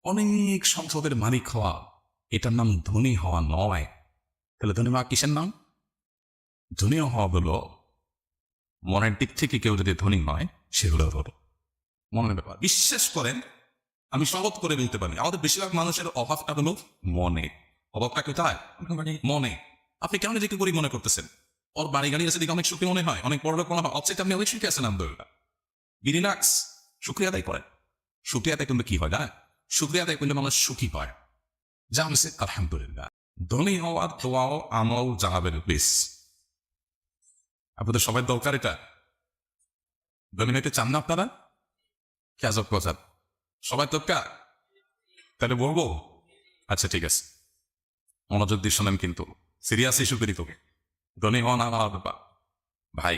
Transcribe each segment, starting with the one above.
অনেক সম্পদের মালিক হওয়া, এটার নাম ধনী হওয়া নয়। তাহলে ধনী হওয়া কিসের নাম? ধনী হওয়া হলো মনের দিক থেকে কেউ যদি ধনী হয় সেগুলো হলো মনের ব্যাপার। বিশ্বাস করেন, আমি শপথ করে বলতে পারি, আমাদের বেশিরভাগ মানুষের অভাবটা হলো মনে। অভাবটা কোথায়? মনে। আপনি কেন নিজেকে গরিব মনে করতেছেন? ওর বাড়ি গাড়ি আছে দিকে অনেক সুখী মনে হয়, অনেক বড় লোক মনে হয়, অবশ্যই আপনি অনেক সুখী আছেন। আলহামদুলিল্লাহ, বি রিল্যাক্স, শুক্রিয়া আদায় করেন। শুক্রিয়া আদায় করলে কি হয় না? শুক্রিয়া আদায় করলে মানুষ সুখী হয়। যা হয়েছে আলহামদুলিল্লাহ। ধনী হওয়ার দোয়াও আমল জানাবেন প্লিজ। আপনাদের সবাই দরকার এটা। ধনী হইতে চান না আপনারা? কি আজব কথা, সবাই দরকার? তাহলে বলবো? আচ্ছা ঠিক আছে, মনোযোগ দিয়ে শোনেন কিন্তু, সিরিয়াস ইস্যু করি তোকে। ধনী হওয়া না হওয়ার ব্যাপার ভাই,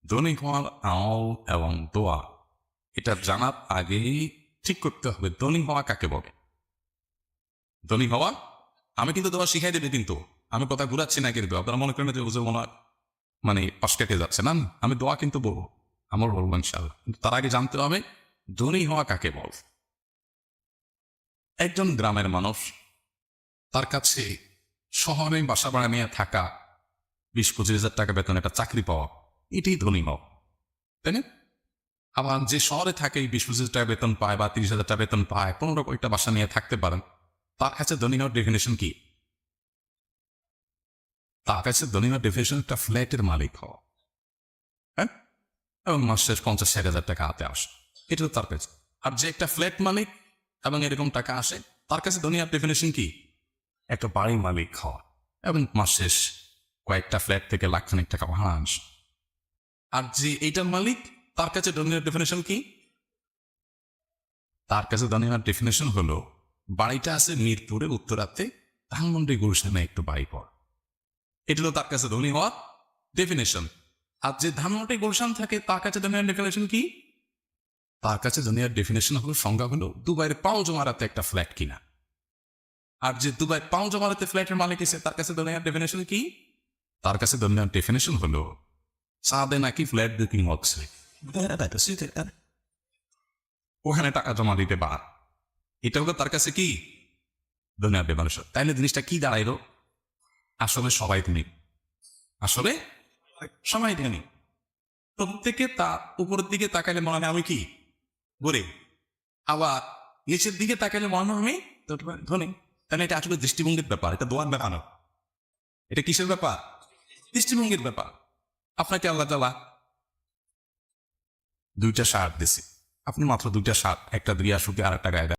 ধনী হওয়ার আমল এবং দোয়া এটা জানার আগেই ঠিক করতে হবে ধনী হওয়া কাকে বলে। ধনী হওয়া, আমি কিন্তু দোয়া শিখাই দেবে, কিন্তু আমি কথা ঘুরাচ্ছি না, কিন্তু আপনারা মনে করেন যে বুঝে মনে হয় মানে পাশ কেটে যাচ্ছে না। আমি দোয়া কিন্তু বলবো, আমার বলবো ইনশাআল্লাহ, কিন্তু তার আগে জানতে হবে ধনী হওয়া কাকে বল। একজন গ্রামের মানুষ, তার কাছে শহরে বাসা ভাড়া নিয়ে থাকা, 20-25 হাজার টাকা বেতন একটা চাকরি পাওয়া, এটাই ধনী হওয়া, তাই না? আবার যে শহরে থাকে 20-25 হাজার টাকা বেতন পায় বা 30 হাজার টাকা বেতন পায়, 15 কয়েকটা বাসা নিয়ে থাকতে পারেন, তার কাছে ধনী হওয়ার ডেফিনেশন কি? তার কাছে ধনী হওয়ার ডেফিনেশন একটা ফ্ল্যাটের মালিক হওয়া, হ্যাঁ, এবং মাসে 50-60 হাজার টাকা হাতে আসে, এটা তো তার কাছে। আর যে একটা ফ্ল্যাট মালিক এবং এরকম টাকা আসে, তার কাছে ধনী হওয়ার ডেফিনেশন কি? একটা বাড়ির মালিক হওয়া এবং মাস শেষ কয়েকটা ফ্ল্যাট থেকে লাখখানিক টাকা ভাড়া আসে। আর যে এইটার মালিক, তার কাছে ধনী হওয়ার ডেফিনেশন কি? তার কাছে ধনী হওয়ার ডেফিনেশন হলো বাড়িটা আছে মিরপুরে উত্তরাতে, ধানমন্ডি গুলশানে একটু বাড়ি পর, এটা হলো তার কাছে ধনী হওয়ার ডেফিনেশন। আর যে ধানমন্ডি গুলশান থাকে, তার কাছে ধনী হওয়ার ডেফিনেশন কি? তার কাছে ধনী হওয়ার ডেফিনেশন হলো, সংজ্ঞা হলো দুবাইয়ের পাঁচ জমারাতে একটা ফ্ল্যাট কিনা। আর যে দুবাই পাঁচ জমারাতে ফ্ল্যাটের মালিক এসে, তার কাছে ধনী হওয়ার ডেফিনেশন কি? তার কাছে ধনী হওয়ার ডেফিনেশন হলো চাঁদে নাকি ফ্ল্যাট বুকিং হচ্ছে, ওখানে টাকা জমা দিতে পার, এটা হলো তার কাছে কি? ধনী হওয়ার ডেফিনেশন। তাইলে জিনিসটা কি দাঁড়াইলো? আসলে সবাই ধনী, আসলে সবাই ধনী। প্রত্যেকে তা উপরের দিকে তাকাইলে মনে হয় আমি কি গরিব, আবার নিচের দিকে তাকাইলে মনে হয় আমি ধনী। তাহলে এটা আসলে দৃষ্টিভঙ্গির ব্যাপার, এটা দোয়ার ব্যাপার না। এটা কিসের ব্যাপার? দৃষ্টিভঙ্গির ব্যাপার। আপনাকে আল্লাহ তাআলা 2টা শার্ট দিছে, আপনি মাত্র 2টা শার্ট, একটা দিয়ে আসুকে আর একটা গায়ে